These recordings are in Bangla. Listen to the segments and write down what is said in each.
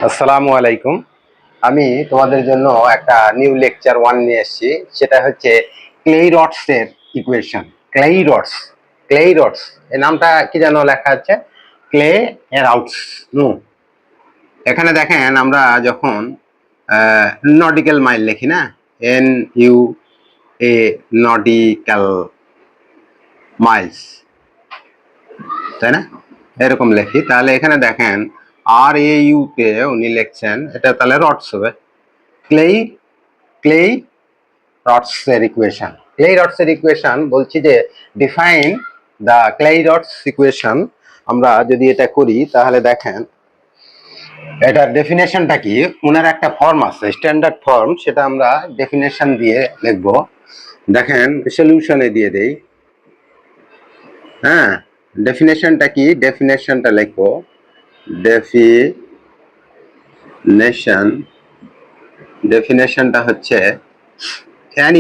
আসসালামু আলাইকুম। আমি তোমাদের জন্য একটা নিউ লেকচার 1 নিয়ে এসেছি। সেটা হচ্ছে ক্লেইরডস এর ইকুয়েশন। ক্লেইরডস এই নামটা কি যেন লেখা আছে, ক্লেইরডস। নো, এখানে দেখেন আমরা যখন নডিক্যাল মাইল লিখি না, NU নডিক্যাল মাইলস, তাই না, এরকম লিখি। তাহলে এখানে দেখেন RAU তে উনি লিখছেন, এটা তাহলে রডস হবে। Clay clay রডসের equation. ক্লেইরডসের ইকুয়েশন বলছি যে ডিফাইন দ্য ক্লেইরডস ইকুয়েশন। আমরা যদি এটা করি তাহলে দেখেন এটার ডেফিনেশনটা কি। ওনার একটা ফর্ম আছে, স্ট্যান্ডার্ড ফর্ম, সেটা আমরা ডেফিনেশন দিয়ে লিখব। দেখেন সলিউশনে দিয়ে দেই। হ্যাঁ, ডেফিনেশনটা কি, ডেফিনেশনটা লিখবো। ডেফিনেশনটা হচ্ছে an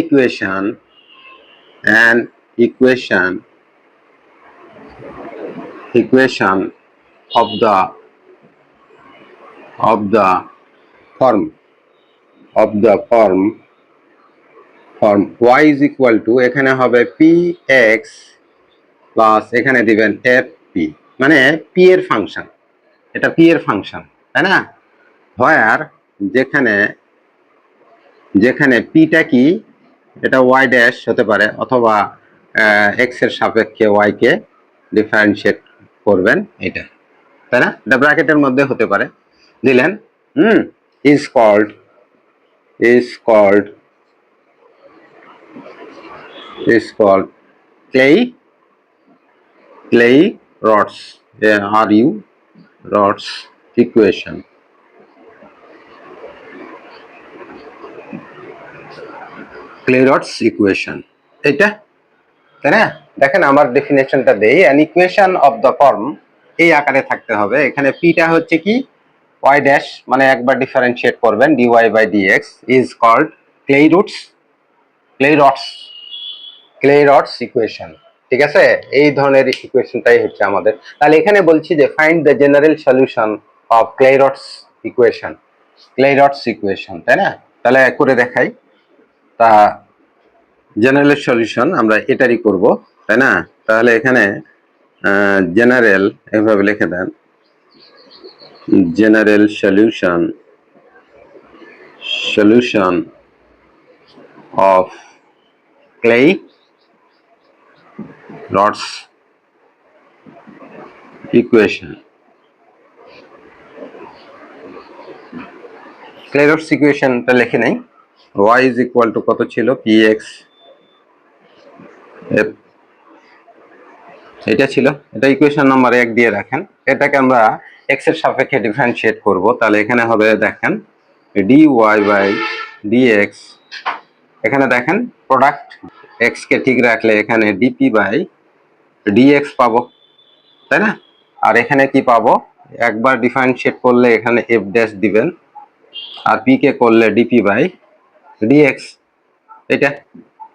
equation of the form y is equal to, এখানে হবে px প্লাস এখানে দিবেন fp, মানে p এর ফাংশন, এটা p এর ফাংশন, তাই না। হোয়ার যেখানে পিটা কি, এটা y ড্যাশ হতে পারে, অথবা x এর সাপেক্ষে y কে ডিফারেন্সিয়েট করবেন, এটা, তাই না। এটা ব্র্যাকেটের মধ্যে হতে পারে, দিলেন। is called Clay-Rods Rods equation. Clay-Rods equation এটা, তাই না। দেখেন আমার ডেফিনেশনটা দেই, an equation of the form, এই আকারে থাকতে হবে। এখানে পিটা হচ্ছে কি, y ড্যাশ, মানে একবার ডিফারেন্সিয়েট করবেন, dy by dx is called Clay-Rods equation. ঠিক আছে, এই ধরনের ইকুয়েশনটাই হচ্ছে আমাদের। তাহলে এখানে বলছি যে find the general solution of Clay-Rods equation, তাই না। তাহলে করে দেখাই। তা জেনারেল সলিউশন আমরা এটারই করব, তাই না। তাহলে এখানে জেনারেল এভাবে লিখে দেন, general solution of Clay-Rods equation. Clay-Rods ইকুয়েশনটা লিখে নেই। y is equal to কত ছিল, px f, এটা ছিল, এটা ইকুয়েশন নাম্বার 1 দিয়ে রাখেন। এটাকে আমরা x এর সাপেক্ষে ডিফারেন্সিয়েট করব। তাহলে এখানে হবে, দেখেন, dy by dx, এখানে দেখেন প্রোডাক্ট x কে ঠিক রাখলে এখানে dp by dx পাবো, তাই না। আর এখানে কি পাবো, একবার ডিফারেন্সিয়েট করলে এখানে f ড্যাশ দিবেন, আর p কে করলে dp by dx। এটা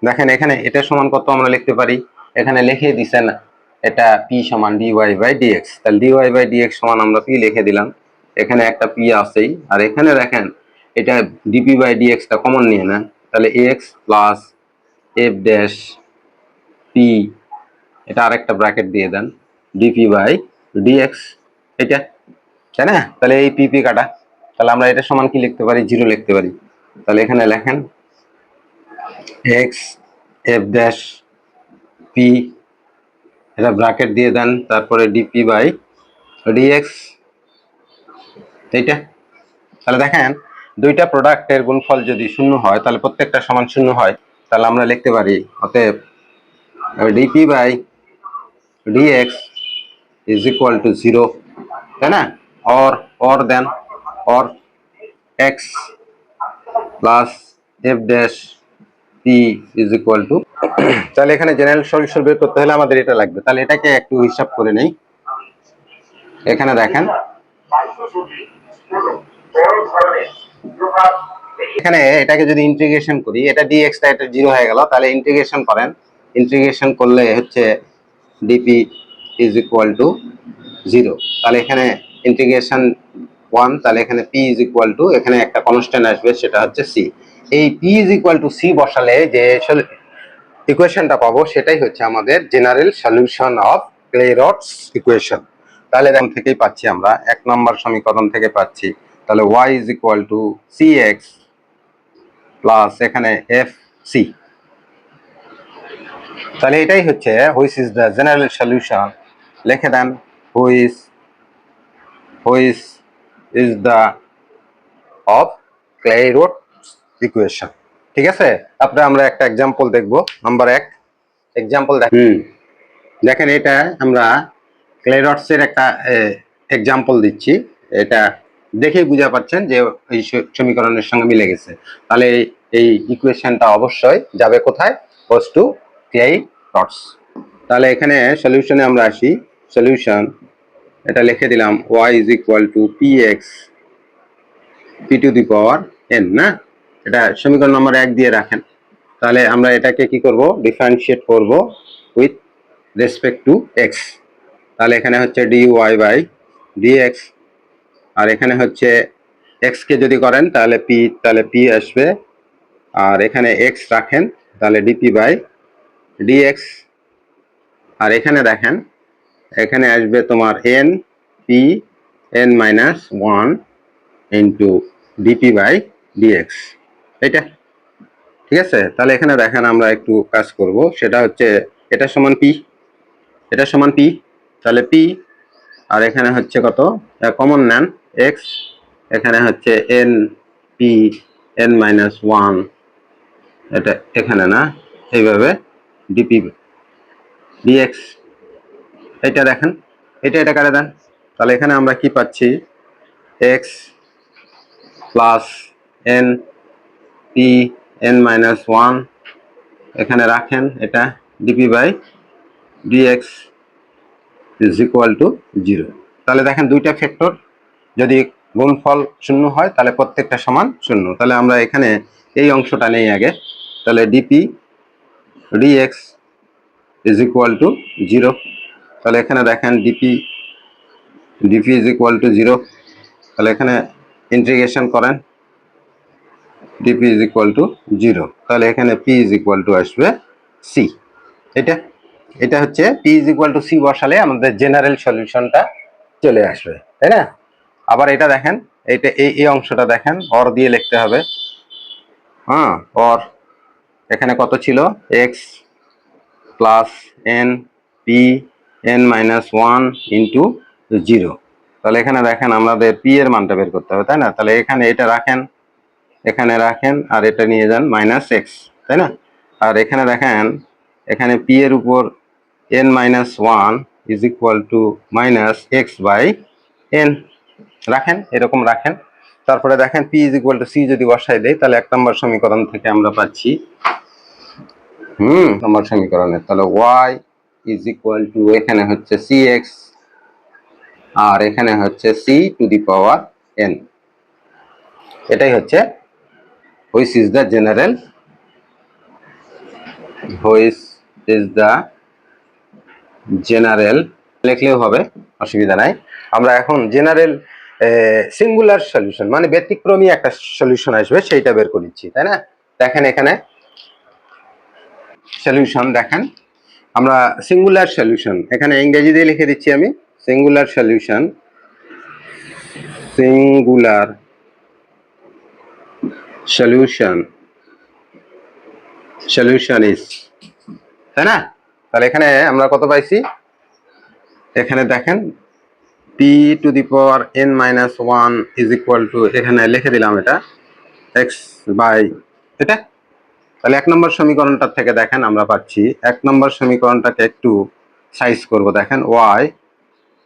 দেখেন, এখানে এটা সমান কত আমরা লিখতে পারি, এখানে লিখে দিছেন, এটা p সমান dy by dx। তাহলে dy by dx সমান আমরা p লিখে দিলাম, এখানে একটা p আছেই। আর এখানে দেখেন এটা dp by dx টা কমন নিয়ে নেন, তাহলে x plus f dash p, এটা আরেকটা ব্র্যাকেট দিয়ে দেন, dp by dx, এটা, তাই না। তাহলে এই p কাটা, তাহলে আমরা এটা সমান কি লিখতে পারি, 0 লিখতে পারি। তাহলে এখানে লেখেন x f ড্যাশ p, এটা ব্র্যাকেট দিয়ে দেন, তারপরে dp by dx, এইটা। তাহলে দেখেন দুইটা প্রোডাক্টের গুণফল যদি 0 হয়, তাহলে প্রত্যেকটা সমান 0 হয়, তাহলে আমরা লিখতে পারি অতএব dp by dx is equal to 0, তাই না। or then, or x plus f dash p is equal to, তাহলে এখানে জেনারেল সলিউশন বের করতে হলে আমাদের এটা লাগবে। তাহলে এটাকে একটু হিসাব করে নেই। এখানে দেখেন, এখানে এটাকে যদি ইন্টিগ্রেশন করি, এটা dx টা এটা 0 হয়ে গেল, তাহলে ইন্টিগ্রেশন করেন, ইন্টিগ্রেশন করলে হচ্ছে dp is equal to 0। তাহলে এখানে ইন্টিগ্রেশন 1, তাহলে এখানে p ইজ ইকুয়াল টু, এখানে একটা কনস্ট্যান্ট আসবে সেটা হচ্ছে c। এই p is equal to c বসালে যে ইকুয়েশনটা পাবো সেটাই হচ্ছে আমাদের general solution of Clairaut's equation. তাহলে এখান থেকেই পাচ্ছি আমরা 1 নম্বর সমীকরণ থেকে পাচ্ছি, তাহলে y is equal to cx plus এখানে fc। তাহলে এটাই হচ্ছে which is the general solution. লিখে দেন which is the of Clairaut's equation. ঠিক আছে, তারপরে আমরা একটা एग्जांपल দেখব। নাম্বার 1 एग्जांपल দেখেন, এটা আমরা ক্লেরটস এর একটা एग्जांपल দিচ্ছি। এটা দেখেই বুঝা পাচ্ছেন যে এই সমীকরণের সঙ্গে মিলে গেছে। তাহলে এই ইকুয়েশনটা অবশ্যই যাবে কোথায়? Goes to Clairaut's. তাহলে এখানে সলিউশনে আমরা আসি। সলিউশন এটা লিখে দিলাম y is equal two px p two the power n, না? এটা সমীকরণ নম্বর 1 দিয়ে রাখেন। তাহলে আমরা এটাকে কি করব? ডিফারেন্সিয়েট করব উইথ রেসপেক্ট টু x। তাহলে এখানে হচ্ছে dy বাই dx, আর এখানে হচ্ছে x কে যদি করেন তাহলে p আসবে, আর এখানে x রাখেন তাহলে dp বাই dx, আর এখানে দেখেন এখানে আসবে তোমার n p n minus 1 into dp by dx। এটা ঠিক আছে। তাহলে এখানে দেখেন আমরা একটু কাজ করব, সেটা হচ্ছে এটা সমান p, এটা সমান p, তাহলে p, আর এখানে হচ্ছে কত, কমন নেন x, এখানে হচ্ছে n p n মাইনাস 1, এটা এখানে না, এইভাবে dp dx। এটা দেখেন, এটা কাটে দেন, তাহলে এখানে আমরা কি পাচ্ছি? x plus n p n minus 1, এখানে রাখেন এটা dp by dx is equal to 0। তাহলে দেখেন দুইটা ফ্যাক্টর যদি গুণফল শূন্য হয় তাহলে প্রত্যেকটা সমান শূন্য। তাহলে আমরা এখানে এই অংশটা নেই আগে, তাহলে dp dx is equal to 0। তাহলে এখানে দেখেন dp ইজ ইকুয়াল টু 0, তাহলে এখানে ইন্টিগ্রেশন করেন dp ইজ ইকুয়াল টু 0, তাহলে এখানে p ইজ ইকুয়াল টু আসবে c। এটা হচ্ছে p is equal to c বসালে আমাদের জেনারেল সলিউশনটা চলে আসবে, তাই না? আবার এটা দেখেন, এইটা এই অংশটা দেখেন, অর দিয়ে লিখতে হবে। হ্যাঁ, অর এখানে কত ছিল? x plus n p n minus 1 into 0। তাহলে এখানে দেখেন আমাদের p এর মানটা বের করতে হবে, তাই না? তাহলে এখানে এটা রাখেন, এখানে রাখেন, আর এটা নিয়ে যান মাইনাস x, তাই না? আর এখানে দেখেন, এখানে p এর উপর n minus 1 is equal to minus x by n রাখেন, এরকম রাখেন। তারপরে দেখেন p is equal to c যদি বসাই দেই তাহলে 1 নম্বর সমীকরণ থেকে আমরা পাচ্ছি নম্বর সমীকরণে, তাহলে y ইজ ইকুয়াল টু এখানে হচ্ছে cx, আর এখানে হচ্ছে c two the power n। এটাই হচ্ছে হুইচ ইজ দ্য জেনারেল, লিখলেও হবে, অসুবিধা নাই। আমরা এখন জেনারেল সিঙ্গুলার সলিউশন মানে ব্যতিক্রমী একটা সলিউশন আসবে সেইটা বের করে দিচ্ছি, তাই না? দেখেন এখানে সলিউশন দেখেন, আমরা সিঙ্গুলার সলিউশন এখানে ইংরেজি দিয়ে লিখে দিচ্ছি আমি। সিঙ্গুলার সলিউশন ইজ, তাই না? তাহলে এখানে আমরা কত পাইছি? এখানে দেখেন p two the power n minus 1 is equal two, এখানে লিখে দিলাম এটা x বাই এটা। তাহলে 1 নম্বর সমীকরণটা থেকে দেখেন আমরা পাচ্ছি, 1 নম্বর সমীকরণটাকে একটু সাইজ করব। দেখেন y,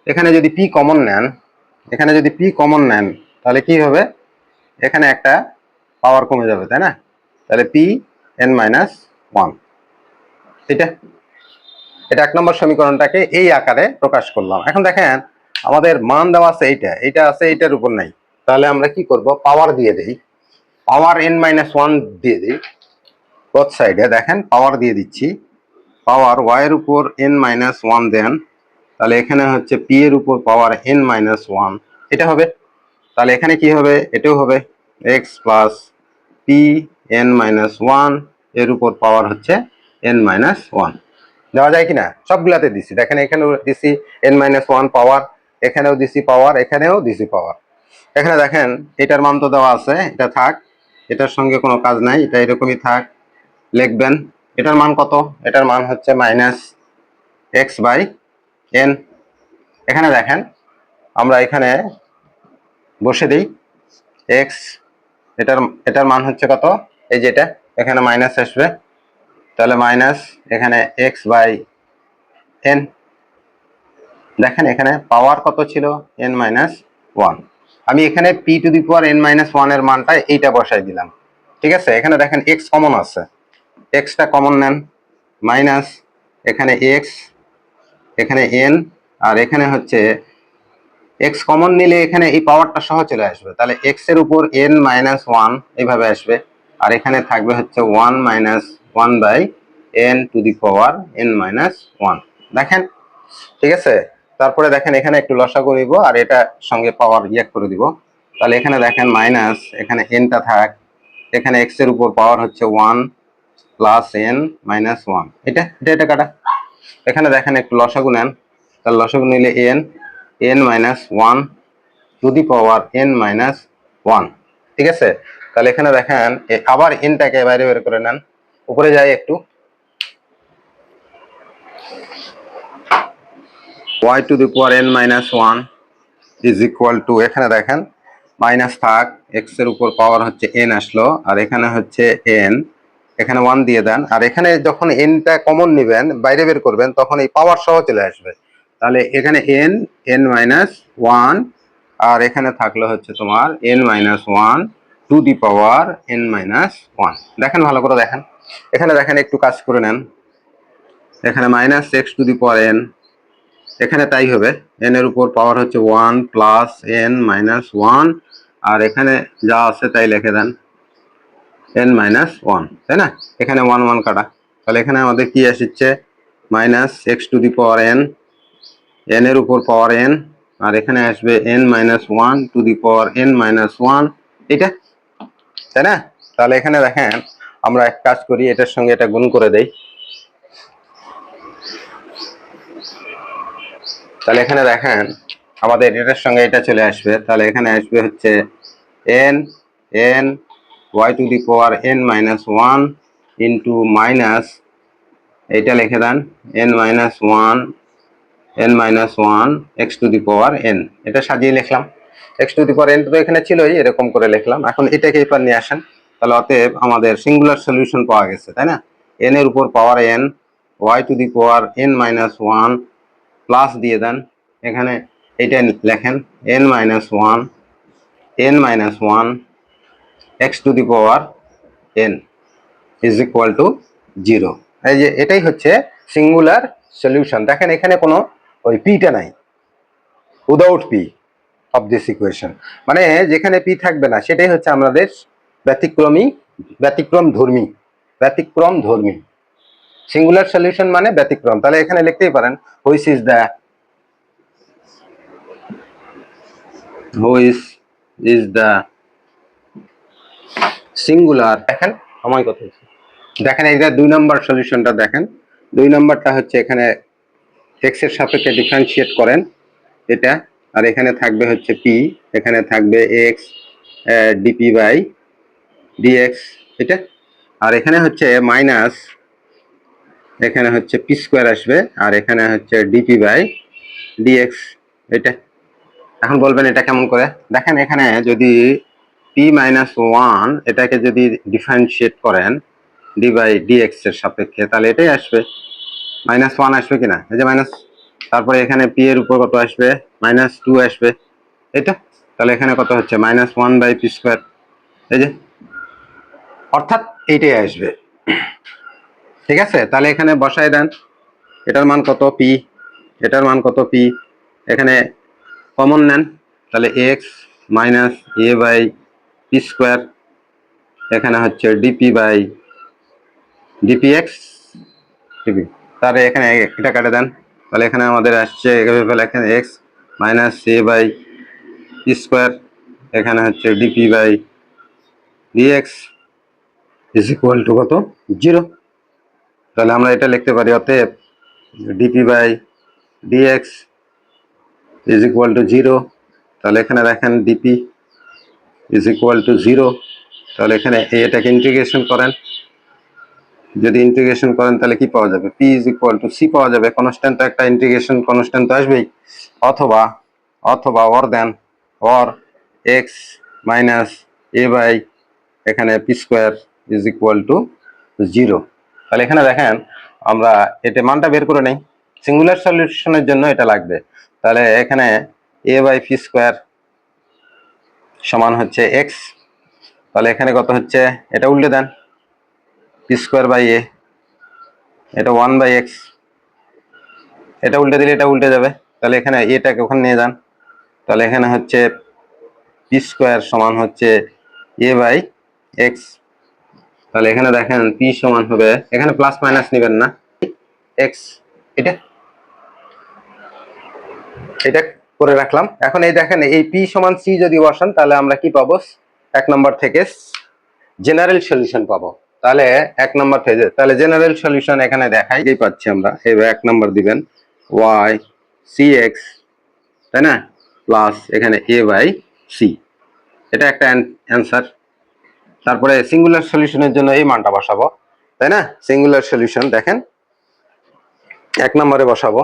এখানে যদি p কমন নেন, এখানে যদি p কমন নেন তাহলে কি হবে? এখানে একটা পাওয়ার কমে যাবে, তাই না? তাহলে p n মাইনাস 1, এটা 1 নম্বর সমীকরণটাকে এই আকারে প্রকাশ করলাম। এখন দেখেন আমাদের মান দেওয়া আছে এইটা আছে, এইটার উপর নাই। তাহলে আমরা কি করব? পাওয়ার দিয়ে দেই, পাওয়ার n মাইনাস 1 দিয়ে দিই বোথ সাইডে। দেখেন পাওয়ার দিয়ে দিচ্ছি, পাওয়ার y এর উপর n মাইনাস 1 দেন, তাহলে এখানে হচ্ছে p এর উপর পাওয়ার n মাইনাস 1, এটা হবে। তাহলে এখানে কি হবে, এটাও হবে x plus P N minus one, এর উপর পাওয়ার হচ্ছে এন মাইনাস ওয়ান। দেওয়া যায় কিনা, সবগুলাতে দিছি, দেখেন এখানেও দিছি এন মাইনাস ওয়ান পাওয়ার, এখানেও দিছি পাওয়ার, এখানেও দিছি পাওয়ার। এখানে দেখেন এটার মান তো দেওয়া আছে, এটা থাক, এটার সঙ্গে কোনো কাজ নাই, এটা এরকমই থাক, লিখবেন এটার মান কত, এটার মান হচ্ছে মাইনাস এক্স বাই এন। এখানে দেখেন আমরা এখানে বসে দিই এক্স, এটার এটার মান হচ্ছে কত, এই যেটা এখানে মাইনাস আসবে, তাহলে মাইনাস এখানে এক্স বাই এন। দেখেন এখানে পাওয়ার কত ছিল, এন মাইনাস ওয়ান। আমি এখানে P two the power n minus one এর মানটা এইটা বসাই দিলাম, ঠিক আছে। এখানে দেখেন এক্স কমন আছে, এক্সটা কমন নেন, মাইনাস এখানে এক্স, এখানে এন, আর এখানে হচ্ছে এক্স কমন নিলে এখানে এই পাওয়ারটা সহ চলে আসবে, তাহলে এক্স এর উপর এন মাইনাস ওয়ান এইভাবে আসবে, আর এখানে থাকবে হচ্ছে one minus one by n to the power n minus one. দেখেন ঠিক আছে। তারপরে দেখেন এখানে একটু লসাগু নিব আর এটা সঙ্গে পাওয়ার ইয়ে করে দিব, তাহলে এখানে দেখেন মাইনাস এখানে এনটা থাক, এখানে এক্স এর উপর পাওয়ার হচ্ছে one plus n minus one, এটা এটা এটা কাটা। এখানে দেখেন একটু লসাগু নেন, তাহলে লসাগু নিলে N, N minus one two the power n minus one, ঠিক আছে। তাহলে এখানে দেখেন আবার এনটাকে বাইরে বের করে নেন, উপরে যাই একটু, y two the power n minus one is equal two, এখানে দেখেন মাইনাস থাক, এক্স এর উপর পাওয়ার হচ্ছে n আসলো, আর এখানে হচ্ছে n, এখানে ওয়ান দিয়ে দেন, আর এখানে যখন nটা কমন নেবেন বাইরে বের করবেন তখন এই পাওয়ার সহ চলে আসবে, তাহলে এখানে n মাইনাস ওয়ান, আর এখানে থাকলো হচ্ছে তোমার n minus one two the power n minus one. দেখেন ভালো করে দেখেন, এখানে দেখেন একটু কাজ করে নেন, এখানে minus x to the power n, এখানে তাই হবে, এন এর উপর পাওয়ার হচ্ছে one plus n minus one, আর এখানে যা আছে তাই লিখে দেন এন মাইনাস ওয়ান, তাই না। এখানে ওয়ান ওয়ান কাটা, তাহলে এখানে আমাদের কি আসছে minus x to the power N, N এর উপর পাওয়ার এন, আর এখানে আসবে N minus one two the power n minus one, এটা, তাই না। তাহলে এখানে দেখেন আমরা এক কাজ করি, এটার সঙ্গে এটা গুণ করে দেই, তাহলে এখানে দেখেন আমাদের এটার সঙ্গে এটা চলে আসবে, তাহলে এখানে আসবে হচ্ছে n n y to the power n minus one into minus, এইটা লিখে দেন n minus one n minus one x to the power n, এটা সাজিয়ে লিখলাম, x to the power n তো এখানে ছিলই, এরকম করে লিখলাম। এখন এটাকে এবার নিয়ে আসেন, তাহলে অতএব আমাদের সিঙ্গুলার সলিউশন পাওয়া গেছে, তাই না। এন এর উপর power n, y to the power n minus one plus দিয়ে দেন, এখানে এটা লেখেন n minus one n minus one x to the power n is equal to zero. এই যে এটাই হচ্ছে সিঙ্গুলার সলিউশন। দেখেন এখানে কোনো ওই পিটা নাই, without P of this equation, মানে যেখানে পি থাকবে না সেটাই হচ্ছে আমাদের ব্যতিক্রম ধর্মী সিঙ্গুলার সলিউশন মানে ব্যতিক্রম। তাহলে এখানে লিখতেই পারেন হুইচ ইজ দ্য সিঙ্গুলার, দেখেন সময় কত, দেখেন এই যে 2 নম্বর সলিউশনটা দেখেন, 2 নম্বরটা হচ্ছে এখানে এক্স এর সাপেক্ষে ডিফারেন্সিয়েট করেন এটা, আর এখানে থাকবে হচ্ছে পি, এখানে থাকবে এক্স ডিপি বাই ডিএক্স, এটা, আর এখানে হচ্ছে মাইনাস, এখানে হচ্ছে পি স্কোয়ার আসবে, আর এখানে হচ্ছে ডিপি বাই ডিএক্স, এটা। এখন বলবেন এটা কেমন করে, দেখেন এখানে যদি পি মাইনাস ওয়ান এটাকে যদি ডিফারেন্সিয়েট করেন ডি বাই ডিএক্স এর সাপেক্ষে, তাহলে এটাই আসবে মাইনাস ওয়ান আসবে কিনা, এই যে মাইনাস, তারপরে এখানে পি এর উপর কত আসবে মাইনাস টু আসবে, এটা, তাহলে এখানে কত হচ্ছে minus one by p square, এই যে, অর্থাৎ এইটাই আসবে, ঠিক আছে। তাহলে এখানে বসায় দেন, এটার মান কত পি, এটার মান কত পি, এখানে কমন নেন, তাহলে x minus a by p square, এখানে হচ্ছে dp by dp x dp, তাহলে এখানে এটা কাটে দেন, তাহলে এখানে আমাদের আসছে এখানে x minus a by p square, এখানে হচ্ছে dp by dx is equal to কত 0। তাহলে আমরা এটা লিখতে পারি, অতএব dp by dx is equal to 0। তাহলে এখানে দেখেন ডিপি ইজ ইকুয়াল টু 0। তাহলে এখানে এটাকে ইন্টিগ্রেশন করেন, যদি ইন্টিগ্রেশন করেন তাহলে কি পাওয়া যাবে, P is equal to C পাওয়া যাবে। কনস্ট্যান্ট তো একটা ইন্টিগ্রেশন কনস্ট্যান্ট তো আসবেই, অথবা অথবা or then or x minus a by এখানে p square is equal to 0। তাহলে এখানে দেখেন আমরা এটা মানটা বের করে নেই, সিঙ্গুলার সলিউশনের জন্য এটা লাগবে। তাহলে এখানে এ বাই পি স্কোয়ার সমান হচ্ছে এক্স। তাহলে এখানে কত হচ্ছে, এটা উল্টে দেন, পি স্কোয়ার বাই এ, এটা 1 বাই এক্স, এটা উল্টে দিলে এটা উল্টে যাবে। তাহলে এখানে এটাকে ওখানে নিয়ে যান, তাহলে এখানে হচ্ছে পি স্কোয়ার সমান হচ্ছে এ বাই এক্স। তাহলে এখানে দেখেন পি সমান হবে, এখানে প্লাস মাইনাস নেবেন না, এক্স, এটা এটা করে রাখলাম। এখন এই দেখেন এই পি সমান সি যদি বসান তাহলে আমরা কি পাবো, 1 নম্বর থেকে জেনারেল সলিউশন পাবো। তাহলে 1 নম্বর থেকে, তাহলে জেনারেল সলিউশন এখানে দেখাই এই পাচ্ছি আমরা। এবার 1 নম্বর দিবেন ওয়াই সি এক্স, তাই না, প্লাস এখানে এ বাই সি, এটা একটা অ্যান্সার। তারপরে সিঙ্গুলার সলিউশনের জন্য এই মানটা বসাবো, তাই না। সিঙ্গুলার সলিউশন দেখেন 1 নম্বরে বসাবো,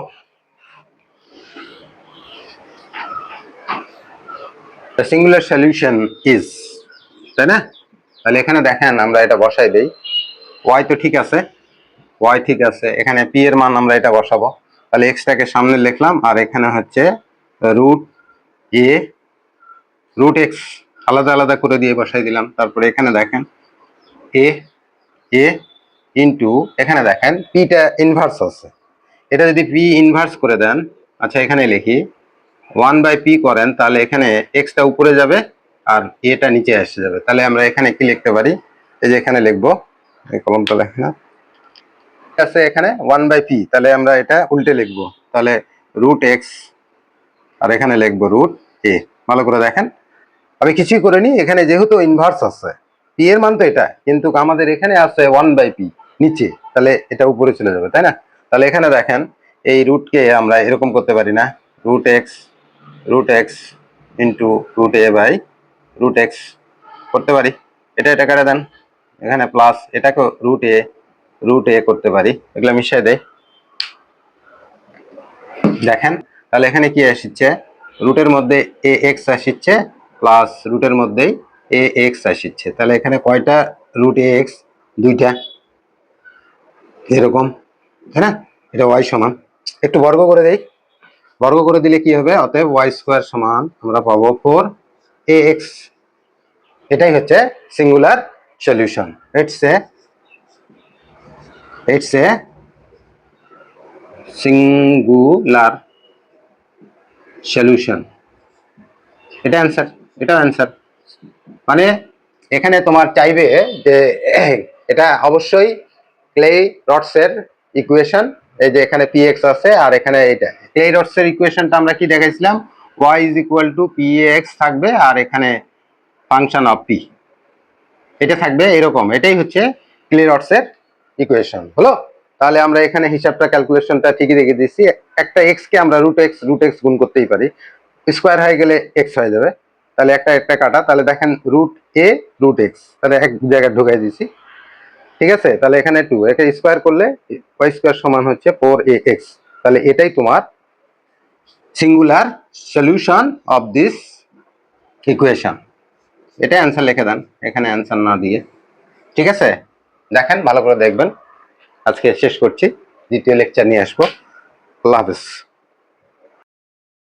the singular solution is, তাই না। তাহলে এখানে দেখেন আমরা এটা বসাই দেই, y তো ঠিক আছে, y ঠিক আছে, এখানে p এর মান আমরা এটা বসাবো। তাহলে x টাকে সামনে লিখলাম, আর এখানে হচ্ছে রুট এ রুট x আলাদা আলাদা করে দিয়ে বসাই দিলাম। তারপরে এখানে দেখেন এ এ ইন্টু, এখানে দেখেন পিটা ইনভার্স আছে, এটা যদি p ইনভার্স করে দেন, আচ্ছা এখানে লিখি 1 বাই পি করেন, তাহলে এখানে এক্সটা উপরে যাবে আর এটা নিচে এসে যাবে। তাহলে আমরা এখানে কি লিখতে পারি, এই যে এখানে লিখবো, এই কলমটা লেখেন না, আছে এখানে 1 বাই পি, তাহলে আমরা এটা উল্টে লিখবো, তাহলে রুট এক্স আর এখানে লিখবো রুট এ। ভালো করে দেখেন, আমি কিছুই করে নি, এখানে যেহেতু ইনভার্স আছে, পি এর মান তো এটা, কিন্তু আমাদের এখানে আছে 1 বাই পি নিচে, তাহলে এটা উপরে চলে যাবে, তাই না। তাহলে এখানে দেখেন এই রুটকে আমরা এরকম করতে পারি না, root x into root a by root x করতে পারি, এটা এটা কেটে দেন, এখানে প্লাস এটাকে রুট এ করতে পারি, এগুলো মিশিয়ে দেয় দেখেন। তাহলে এখানে কি আসছে, রুটের মধ্যে এ এক্স আসছে প্লাস রুটের মধ্যেই এ এক্স আসছে। তাহলে এখানে কয়টা রুট এ এক্স, 2টা, এরকম, তাই না। এটা ওয়াই সমান, একটু বর্গ করে দেই, বর্গ করে দিলে কি হবে, অতএব ওয়াই স্কোয়ার সমান আমরা পাবো 4 এ এক্স। এটাই হচ্ছে singular solution, it's a singular solution, এটা অ্যান্সার, এটা অ্যান্সার। মানে এখানে তোমার চাইবে যে এটা অবশ্যই ক্লে রডসের ইকুয়েশন, এই যে এখানে পি এক্স আছে আর এখানে এটা ক্লে রডসের ইকুয়েশনটা আমরা কি দেখাইছিলাম, y is equal two P x থাকবে আর এখানে ফাংশন অফ পি, এটা থাকবে এরকম, এটাই হচ্ছে ক্লে রডসের ইকুয়েশন হলো। তাহলে আমরা এখানে হিসাবটা ক্যালকুলেশনটা ঠিকই রেখে দিচ্ছি, একটা এক্স কে আমরা রুট এক্স গুণ করতেই পারি, স্কোয়ার হয়ে গেলে এক্স হয়ে যাবে, তাহলে একটা একটা কাটা, তাহলে দেখেন রুট এ রুট এক্স, তাহলে এক জায়গায় ঢুকাই দিছি, ঠিক আছে। তাহলে এখানে 2 একে স্কোয়ার করলে ওয়াই স্কোয়ার সমান হচ্ছে 4 এ এক্স। তাহলে এটাই তোমার singular solution of this equation, এটা অ্যান্সার লিখে দেন এখানে অ্যান্সার না দিয়ে, ঠিক আছে। দেখেন ভালো করে দেখবেন, আজকে শেষ করছি, দ্বিতীয় লেকচার নিয়ে আসবো। আল্লাহ হাফেজ।